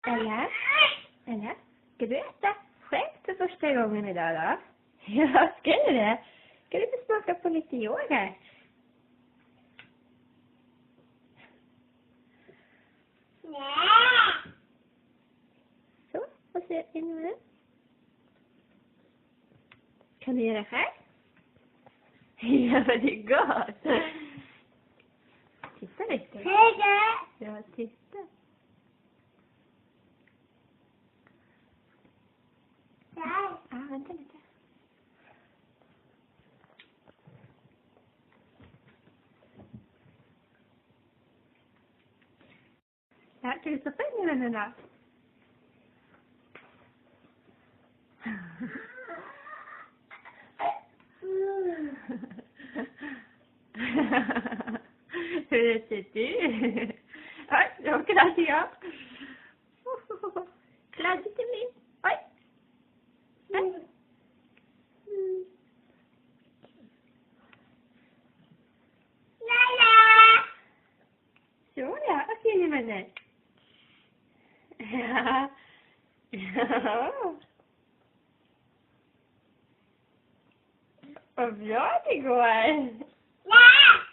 Eller? Skal du äta själv för första gången idag då? Ja, ska du det? Ska du få smaka på lite yoghurt? Nej. Så, och så in med den. Kan du göra själv? Ja, det är gott. Titta lite. Hej då. Ja, titta. Ja, vänta lite. Ja, kan du stoppa in i den då? Hur ser du? Oj, jag kladdade jag. Kladdade till mig. Oj. Så ja, vad ser ni med det? Ja. Ja. Vad bra det går. Nej.